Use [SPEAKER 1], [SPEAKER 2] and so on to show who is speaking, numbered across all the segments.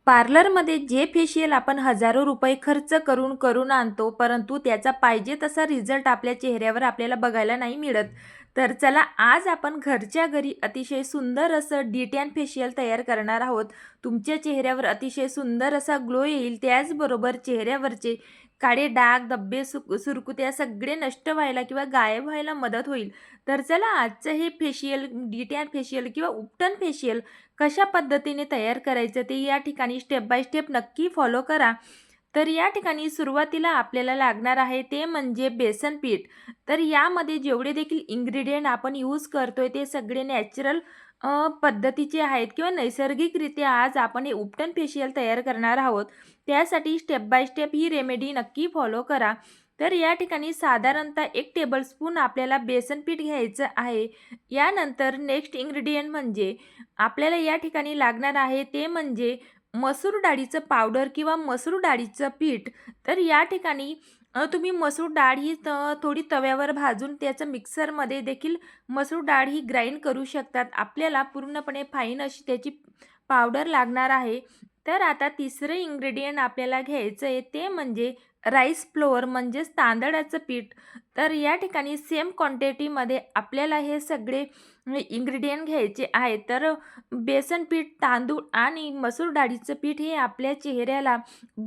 [SPEAKER 1] पार्लरमध्ये जे फेशियल आपण हजारो रुपये खर्च करून आणतो, परंतु त्याचा पाहिजे तसा रिझल्ट आपल्या चेहऱ्यावर आपल्याला बघायला नाही मिळत. तर चला आज आपण घरच्या घरी अतिशय सुंदर असं डी-टॅन फेशियल तयार करणार आहोत. तुमच्या चेहऱ्यावर अतिशय सुंदर असा ग्लो येईल. त्याचबरोबर चेहऱ्यावरचे काळे डाग, धब्बे, सुरकुत्या सगळे नष्ट व्हायला किंवा गायब व्हायला मदत होईल. तर चला आजचं हे फेशियल डी-टॅन फेशियल किंवा उपटन फेशियल कशा पद्धतीने तयार करायचं ते या ठिकाणी स्टेप बाय स्टेप नक्की फॉलो करा. तर या ठिकाणी सुरुवातीला आपल्याला लागणार आहे ते म्हणजे बेसन पीठ. तर यामध्ये जेवढे देखील इन्ग्रेडियंट आपण यूज करतोय ते सगळे नॅचरल पद्धतीचे आहेत किंवा नैसर्गिकरित्या आज आपण हे उपटन फेशियल तयार करणार आहोत. त्यासाठी step by step he remedy नक्की फॉलो करा. तर या ठिकाणी साधारणतः 1 टेबलस्पून आपल्याला बेसन पीठ घ्यायचं आहे. यानंतर नेक्स्ट इन्ग्रेडियंट म्हणजे आपल्याला या ठिकाणी लागणार आहे ते म्हणजे मसूर डाळीचं पावडर किंवा मसूर डाळीचं पीठ. तर या ठिकाणी तुम्ही मसूर डाळ ही थोडी तव्यावर भाजून त्याचं मिक्सरमध्ये देखील मसूर डाळ ही ग्राइंड करू शकतात. आपल्याला पूर्णपणे फाईन अशी त्याची पावडर लागणार आहे. तर आता तिसरं इन्ग्रेडियंट आपल्याला घ्यायचं आहे ते म्हणजे राईस फ्लोअर म्हणजेच तांदळाचं पीठ. तर या ठिकाणी सेम क्वांटिटीमध्ये आपल्याला हे सगळे इन्ग्रेडियंट घ्यायचे आहेत. तर बेसन पीठ, तांदूळ आणि मसूर डाळीचं पीठ हे आपल्या चेहऱ्याला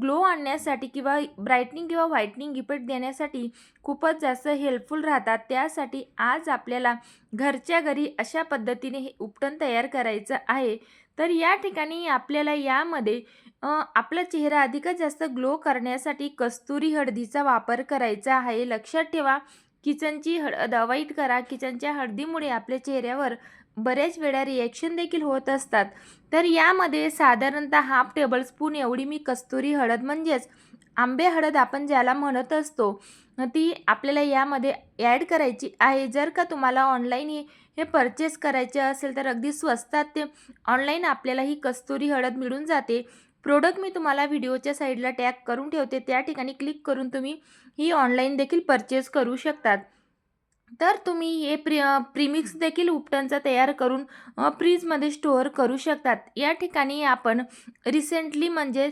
[SPEAKER 1] ग्लो आणण्यासाठी किंवा ब्राईटनिंग किंवा व्हाईटनिंग इफेक्ट देण्यासाठी खूपच जास्त हेल्पफुल राहतात. त्यासाठी आज आपल्याला घरच्या घरी अशा पद्धतीने हे उपटन तयार करायचं आहे. तर या ठिकाणी आपल्याला यामध्ये आपला चेहरा अधिकच जास्त ग्लो करण्यासाठी कस्तुरी हळदीचा वापर करायचा आहे. लक्षात ठेवा, किचनची हळद अवॉइड करा. किचनच्या हळदीमुळे आपल्या चेहऱ्यावर बऱ्याच वेळा रिॲक्शन देखील होत असतात. तर यामध्ये साधारणतः हाफ टेबलस्पून एवढी मी कस्तुरी हळद म्हणजेच आंबे हळद आपण ज्याला म्हणत असतो, ती आपल्याला यामध्ये ॲड करायची आहे. जर का तुम्हाला ऑनलाईन हे परचेस करायचे असेल तर अगदी स्वस्तात ते ऑनलाईन आपल्याला ही कस्तुरी हळद मिळून जाते. प्रोडक्ट मी तुम्हाला व्हिडिओच्या साईडला टॅग करून ठेवते. त्या ठिकाणी क्लिक करून तुम्ही ही ऑनलाईन देखील परचेस करू शकतात. तर तुम्ही हे प्रीमिक्स देखील उपटनचा तयार करून फ्रीजमध्ये स्टोअर करू शकतात. या ठिकाणी आपण रिसेंटली म्हणजे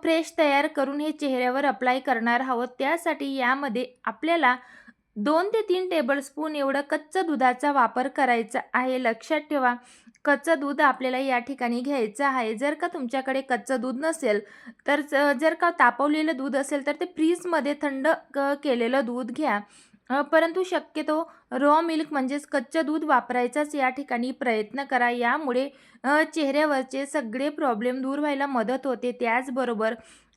[SPEAKER 1] फ्रेश तयार करून हे चेहऱ्यावर अप्लाय करणार आहोत. त्यासाठी यामध्ये आपल्याला 2 ते 3 टेबलस्पून एवढं कच्चं दुधाचा वापर करायचा आहे. लक्षात ठेवा, कच्चं दूध आपल्याला या ठिकाणी घ्यायचं आहे. जर का तुमच्याकडे कच्चं दूध नसेल तर जर का तापवलेलं दूध असेल तर ते फ्रीजमध्ये थंड केलेलं दूध घ्या. परंतु शक्यतो रॉ मिल्क म्हणजेच कच्चं दूध वापरायचाच या ठिकाणी प्रयत्न करा. यामुळे चेहऱ्यावरचे सगळे प्रॉब्लेम दूर व्हायला मदत होते. त्याचबरोबर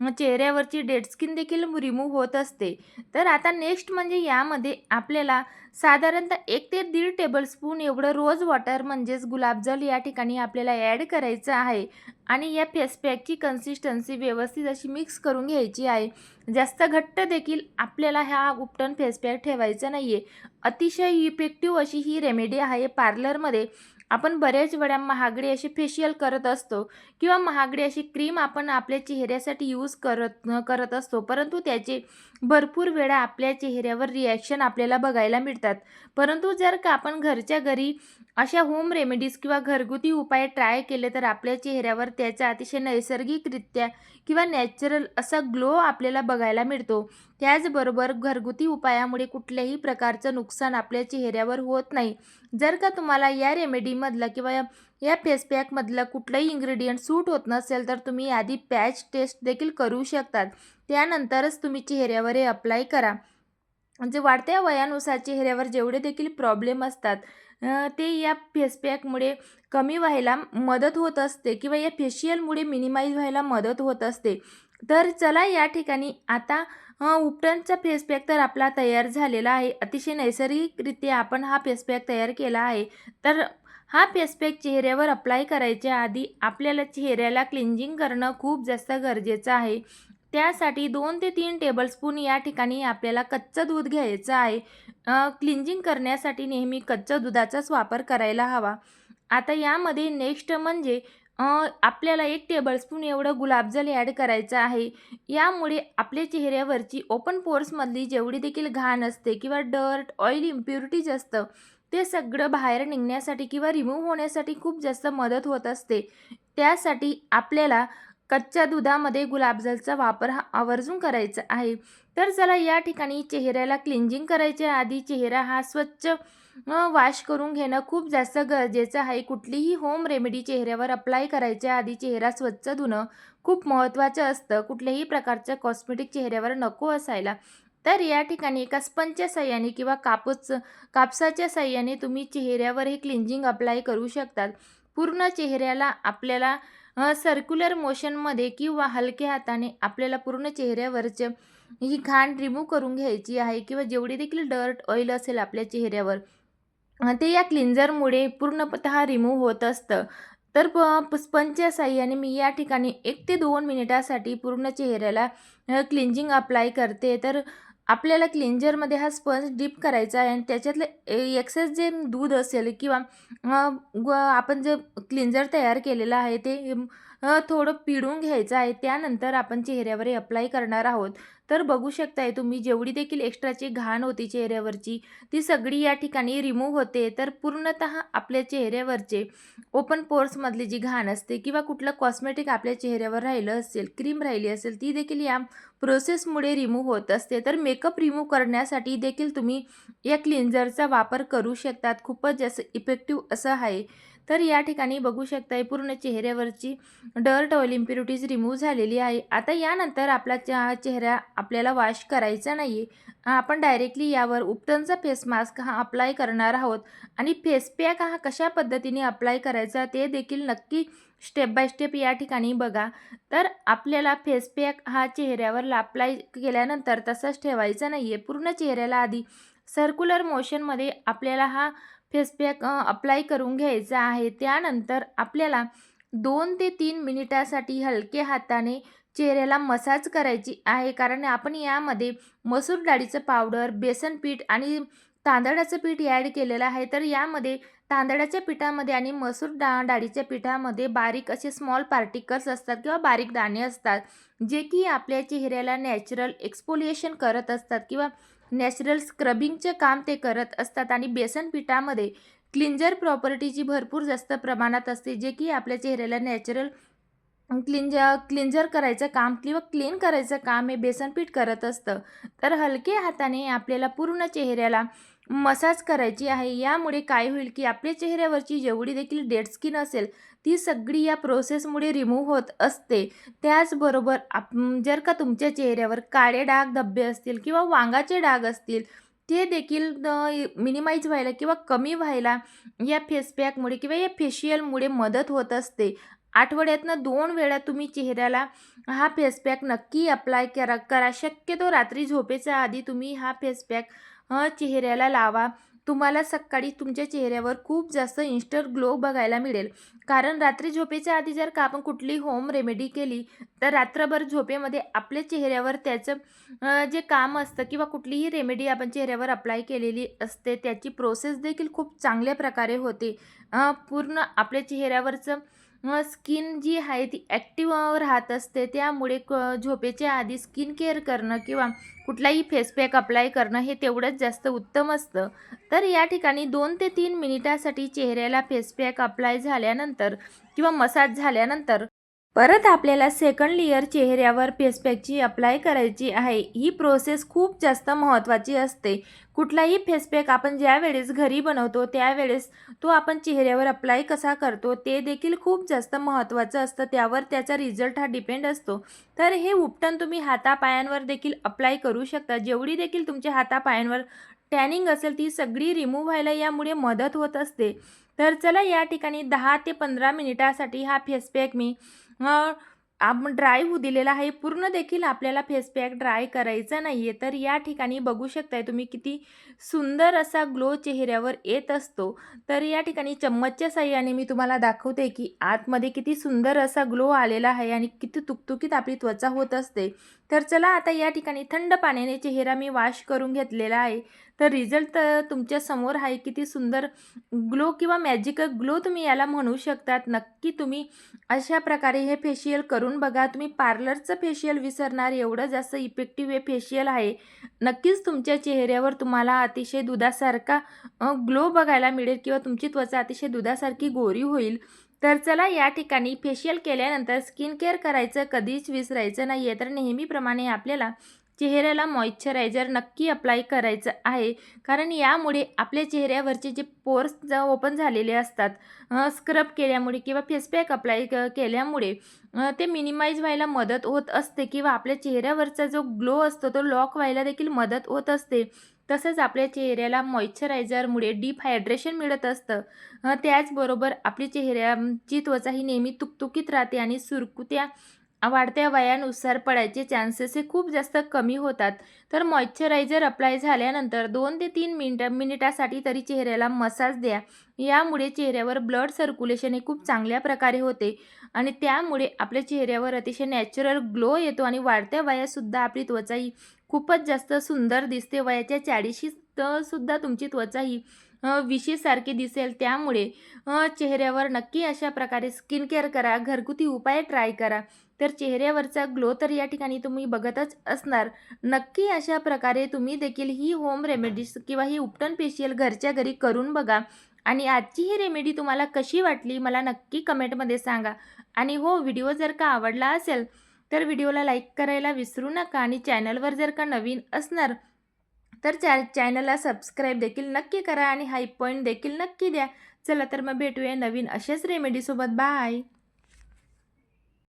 [SPEAKER 1] चेहऱ्यावरची डेड स्किन देखील रिमूव्ह होत असते. तर आता नेक्स्ट म्हणजे यामध्ये आपल्याला साधारणतः 1 ते 1.5 टेबलस्पून एवढं रोज वॉटर म्हणजेच गुलाबजल या ठिकाणी आपल्याला ॲड करायचं आहे आणि या फेस पॅकची कन्सिस्टन्सी व्यवस्थित अशी मिक्स करून घ्यायची आहे. जास्त घट्ट देखील आपल्याला हा उपटन फेस पॅक ठेवायचा नाही आहे. अतिशय इफेक्टिव्ह अशी ही रेमेडी आहे. पार्लरमध्ये आपण बऱ्याच वेळा महागडे असे फेशियल करत असतो किंवा महागडी अशी क्रीम आपण आपल्या चेहऱ्यासाठी यूज करत असतो, परंतु त्याचे भरपूर वेळा आपल्या चेहऱ्यावर रिॲक्शन आपल्याला बघायला मिळतात. परंतु जर का आपण घरच्या घरी अशा होम रेमेडीज किंवा घरगुती उपाय ट्राय केले तर आपल्या चेहऱ्यावर त्याचा अतिशय नैसर्गिकरित्या किंवा नॅचरल असा ग्लो आपल्याला बघायला मिळतो. त्याचबरोबर घरगुती उपायामुळे कुठल्याही प्रकारचं नुकसान आपल्या चेहऱ्यावर होत नाही. जर का तुम्हाला या रेमेडीमधलं किंवा या फेस पॅकमधलं कुठलंही इन्ग्रेडियंट सूट होत नसेल तर तुम्ही आधी पॅच टेस्ट देखील करू शकतात. त्यानंतरच तुम्ही चेहऱ्यावर हे अप्लाय करा. म्हणजे वाढत्या वयानुसार चेहऱ्यावर जेवढे देखील प्रॉब्लेम असतात ते या फेस पॅकमुळे कमी व्हायला मदत होत असते किंवा या फेशियलमुळे मिनिमाइज व्हायला मदत होत असते. तर चला या ठिकाणी आता उपटनचा फेस पॅक तर आपला तयार झालेला आहे. अतिशय नैसर्गिकरित्या आपण हा फेस पॅक तयार केला आहे. तर हा फेस पॅक चेहऱ्यावर अप्लाय करायच्या आधी आपल्याला चेहऱ्याला क्लिन्झिंग करणं खूप जास्त गरजेचं आहे. त्यासाठी 2 ते 3 टेबलस्पून या ठिकाणी आपल्याला कच्चं दूध घ्यायचं आहे. क्लिन्झिंग करण्यासाठी नेहमी कच्च्या दुधाचाच वापर करायला हवा. आता यामध्ये नेक्स्ट म्हणजे आपल्याला 1 टेबलस्पून एवढं गुलाबजल ॲड करायचं आहे. यामुळे आपल्या चेहऱ्यावरची ओपन पोर्समधली जेवढी देखील घाण असते किंवा डर्ट, ऑइल इम्प्युरिटीज असतं ते सगळं बाहेर निघण्यासाठी किंवा रिमूव्ह होण्यासाठी खूप जास्त मदत होत असते. त्यासाठी आपल्याला कच्च्या दुधामध्ये गुलाबजलचा वापर हा आवर्जून करायचा आहे. तर चला या ठिकाणी चेहऱ्याला क्लिन्झिंग करायच्या आधी चेहरा हा स्वच्छ वॉश करून घेणं खूप जास्त गरजेचं आहे. कुठलीही होम रेमेडी चेहऱ्यावर अप्लाय करायच्या आधी चेहरा स्वच्छ धुणं खूप महत्त्वाचं असतं. कुठल्याही प्रकारचं कॉस्मेटिक चेहऱ्यावर नको असायला. तर या ठिकाणी एका स्पंजच्या साहाय्याने किंवा कापसाच्या साहाय्याने तुम्ही चेहऱ्यावर हे क्लिन्झिंग अप्लाय करू शकतात. पूर्ण चेहऱ्याला आपल्याला सर्क्युलर मोशनमध्ये किंवा हलक्या हाताने आपल्याला पूर्ण चेहऱ्यावरचे ही घाण रिमूव्ह करून घ्यायची आहे किंवा जेवढी देखील डर्ट, ऑइल असेल आपल्या चेहऱ्यावर ते या क्लिन्झरमुळे पूर्णतः रिमूव्ह होत असतं. तर स्पंजच्या साहाय्याने मी या ठिकाणी 1 ते 2 मिनिटासाठी पूर्ण चेहऱ्याला क्लिन्झिंग अप्लाय करते. तर आपल्याला क्लिन्झरमध्ये हा स्पंज डिप करायचा आहे आणि त्याच्यातलं एक्सेस जे दूध असेल किंवा आपण जे क्लिन्झर तयार केलेलं आहे ते थोडं पिळून घ्यायचं आहे. त्यानंतर आपण चेहऱ्यावर हे अप्लाय करणार आहोत. तर बघू शकताय तुम्ही जेवढी देखील एक्स्ट्राची घाण होती चेहऱ्यावरची ती सगळी या ठिकाणी रिमूव्ह होते. तर पूर्णतः आपल्या चेहऱ्यावरचे ओपन पोर्समधली जी घाण असते किंवा कुठलं कॉस्मेटिक आपल्या चेहऱ्यावर राहिलं असेल, क्रीम राहिली असेल, ती देखील या प्रोसेसमुळे रिमूव्ह होत असते. तर मेकअप रिमूव्ह करण्यासाठी देखील तुम्ही या क्लिन्झरचा वापर करू शकतात. खूपच जास्त इफेक्टिव्ह असं आहे. तर या ठिकाणी बघू शकताय पूर्ण चेहऱ्यावरची डर्ट, ऑइल, इम्प्युरिटीज रिमूव्ह झालेली आहे. आता यानंतर आपला चेहरा आपल्याला वॉश करायचा नाही आपण डायरेक्टली यावर उपटनचा फेस मास्क हा अप्लाय करणार आहोत आणि फेस पॅक हा कशा पद्धतीने अप्लाय करायचा ते देखील नक्की स्टेप बाय स्टेप या ठिकाणी बघा. तर आपल्याला फेस पॅक हा चेहऱ्यावर अप्लाय केल्यानंतर तसाच ठेवायचा नाही आहे. पूर्ण चेहऱ्याला आधी सर्क्युलर मोशनमध्ये आपल्याला हा फेस पॅक अप्लाय करून घ्यायचा आहे. त्यानंतर आपल्याला 2 ते 3 मिनिटासाठी हलक्या हाताने चेहऱ्याला मसाज करायची आहे. कारण आपण यामध्ये मसूर डाळीचं पावडर, बेसन पीठ आणि तांदळाचं पीठ ॲड केलेलं आहे. तर यामध्ये तांदळाच्या पिठामध्ये आणि मसूर डाळीच्या पिठामध्ये बारीक असे स्मॉल पार्टिकल्स असतात किंवा बारीक दाणे असतात, जे की आपल्या चेहऱ्याला नॅचरल एक्सफोलिएशन करत असतात किंवा नॅचरल स्क्रबिंगचे काम ते करत असतात आणि बेसन पिठामध्ये क्लिन्झर प्रॉपर्टीची भरपूर जास्त प्रमाणात असते, जे की आपल्या चेहऱ्याला नॅचरल क्लिन्झर करायचं काम किंवा क्लीन करायचं काम हे बेसन पीठ करत असतं. तर हलक्या हाताने आपल्याला पूर्ण चेहऱ्याला मसाज करायची आहे. यामुळे काय होईल की आपल्या चेहऱ्यावरची जेवढी देखील डेड स्किन असेल ती सगळी या प्रोसेसमुळे रिमूव्ह होत असते. त्याचबरोबर जर का तुमच्या चेहऱ्यावर काळे डाग, धब्बे असतील किंवा वांगाचे डाग असतील ते देखील मिनिमाइज व्हायला किंवा कमी व्हायला या फेस पॅकमुळे किंवा या फेशियलमुळे मदत होत असते. आठवड्यातनं 2 वेळा तुम्ही चेहऱ्याला हा फेस पॅक नक्की अप्लाय करा. शक्यतो रात्री झोपेच्या आधी तुम्ही हा फेस पॅक चेहऱ्याला लावा. तुम्हाला सकाळी तुमच्या चेहऱ्यावर खूप जास्त इन्स्टंट ग्लो बघायला मिळेल. कारण रात्री झोपेच्या आधी जर का आपण कुठली होम रेमेडी केली, तर रात्रभर झोपेमध्ये आपल्या चेहऱ्यावर त्याचं जे काम असतं किंवा कुठलीही रेमेडी आपण चेहऱ्यावर अप्लाय केलेली असते, त्याची प्रोसेस देखील खूप चांगल्या प्रकारे होते. पूर्ण आपल्या चेहऱ्यावरचं स्किन जी आहे ती ॲक्टिव्ह राहत असते. त्यामुळे झोपेच्या आधी स्किन केअर करणं किंवा कुठलाही फेस पॅक अप्लाय करणं हे तेवढंच जास्त उत्तम असतं. तर या ठिकाणी 2 ते 3 मिनिटासाठी चेहऱ्याला फेस पॅक अप्लाय झाल्यानंतर किंवा मसाज झाल्यानंतर परत आपल्याला सेकंड लेयर चेहऱ्यावर फेस पॅकची अप्लाय करायची आहे. ही प्रोसेस खूप जास्त महत्त्वाची असते. कुठलाही फेस पॅक आपण ज्यावेळेस घरी बनवतो त्यावेळेस तो आपण चेहऱ्यावर अप्लाय कसा करतो ते देखील खूप जास्त महत्त्वाचं असतं. त्यावर त्याचा रिझल्ट हा डिपेंड असतो. तर हे उपटन तुम्ही हातापायांवर देखील अप्लाय करू शकता. जेवढी देखील तुमच्या हातापायांवर टॅनिंग असेल ती सगळी रिमूव्ह व्हायला यामुळे मदत होत असते. तर चला या ठिकाणी 10 ते 15 मिनिटासाठी हा फेस पॅक मी आपण ड्राय होऊ दिलेला आहे. पूर्ण देखील आपल्याला फेस पॅक ड्राय करायचा नाही आहे. तर या ठिकाणी बघू शकताय तुम्ही किती सुंदर असा ग्लो चेहऱ्यावर येत असतो. तर या ठिकाणी चम्मचच्या साहाय्याने मी तुम्हाला दाखवते की आतमध्ये किती सुंदर असा ग्लो आलेला आहे आणि किती तुकतुकीत आपली त्वचा होत असते. तर चला आता या ठिकाणी थंड पाण्याने चेहरा मी वॉश करून घेतलेला आहे. तर रिझल्ट तुमच्या समोर आहे. किती सुंदर ग्लो किंवा मॅजिकल ग्लो तुम्ही याला म्हणू शकतात. नक्की तुम्ही अशा प्रकारे हे फेशियल करून बघा. तुम्ही पार्लरचं फेशियल विसरणार एवढं जास्त इफेक्टिव्ह हे फेशियल आहे. नक्कीच तुमच्या चेहऱ्यावर तुम्हाला अतिशय दुधासारखा ग्लो बघायला मिळेल किंवा तुमची त्वचा अतिशय दुधासारखी गोरी होईल. तर चला या ठिकाणी फेशियल केल्यानंतर स्किन केअर करायचं कधीच विसरायचं नाही आहे. तर नेहमीप्रमाणे आपल्याला चेहऱ्याला मॉइश्चरायझर नक्की अप्लाय करायचं आहे. कारण यामुळे आपल्या चेहऱ्यावरचे जे पोर्स ओपन झालेले असतात, स्क्रब केल्यामुळे किंवा फेस पॅक अप्लाय केल्यामुळे ते मिनिमाइज व्हायला मदत होत असते किंवा आपल्या चेहऱ्यावरचा जो ग्लो असतो तो लॉक व्हायला देखील मदत होत असते. तसंच आपल्या चेहऱ्याला मॉइश्चरायझरमुळे डीप हायड्रेशन मिळत असतं. त्याचबरोबर आपली चेहऱ्याची त्वचा ही नेहमी तुकतुकीत राहते आणि सुरकुत्या वाढत्या वयानुसार पडायचे चान्सेस हे खूप जास्त कमी होतात. तर मॉइश्चरायझर अप्लाय झाल्यानंतर 2 ते 3 मिनिटासाठी तरी चेहऱ्याला मसाज द्या. यामुळे चेहऱ्यावर ब्लड सर्क्युलेशन हे खूप चांगल्या प्रकारे होते आणि त्यामुळे आपल्या चेहऱ्यावर अतिशय नॅचरल ग्लो येतो आणि वाढत्या वयातसुद्धा आपली त्वचा ही खूपच जास्त सुंदर दिसते. वयाच्या 40शीत सुद्धा तुमची त्वचा ही विशीसारखी दिसेल. त्यामुळे चेहऱ्यावर नक्की अशा प्रकारे स्किन केअर करा, घरगुती उपाय ट्राय करा. तर चेहऱ्यावरचा ग्लो तर या ठिकाणी तुम्ही बघतच असणार. नक्की अशा प्रकारे तुम्ही देखील ही होम रेमेडीज किंवा ही उपटन फेशियल घरच्या घरी करून बघा आणि आजची ही रेमेडी तुम्हाला कशी वाटली मला नक्की कमेंटमध्ये सांगा. आणि हो, व्हिडिओ जर का आवडला असेल तर व्हिडिओला लाईक करायला विसरू नका आणि चॅनलवर जर का नवीन असणार तर चॅनलला सबस्क्राईब देखील नक्की करा आणि हाई पॉईंट देखील नक्की द्या. चला तर मग भेटूया नवीन अशाच रेमेडीसोबत. बाय.